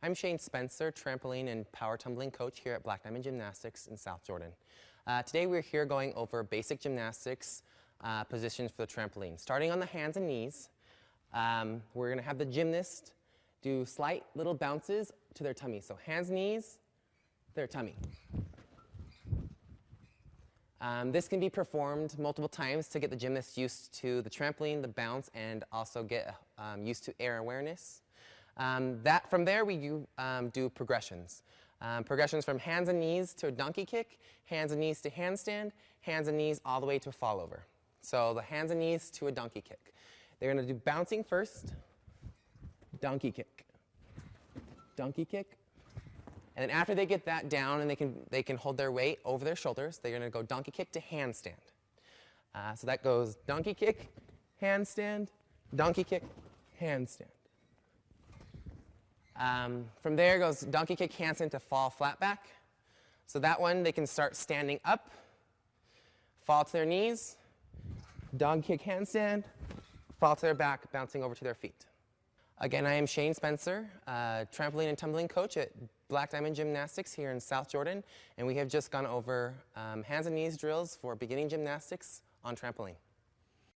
I'm Shane Spencer, trampoline and power tumbling coach here at Black Diamond Gymnastics in South Jordan. Today we're here going over basic gymnastics positions for the trampoline. Starting on the hands and knees, we're going to have the gymnast do slight little bounces to their tummy. So hands, knees, their tummy. This can be performed multiple times to get the gymnast used to the trampoline, the bounce, and also get used to air awareness. From there we do progressions. Progressions from hands and knees to a donkey kick, hands and knees to handstand, hands and knees all the way to a fall over. So the hands and knees to a donkey kick. They're going to do bouncing first, donkey kick, and then after they get that down and they can hold their weight over their shoulders, they're going to go donkey kick to handstand. So that goes donkey kick, handstand, donkey kick, handstand. From there goes donkey kick, handstand to fall flat back. So that one they can start standing up, fall to their knees, donkey kick, handstand, fall to their back, bouncing over to their feet. Again, I am Shane Spencer, trampoline and tumbling coach at Black Diamond Gymnastics here in South Jordan, and we have just gone over hands and knees drills for beginning gymnastics on trampoline.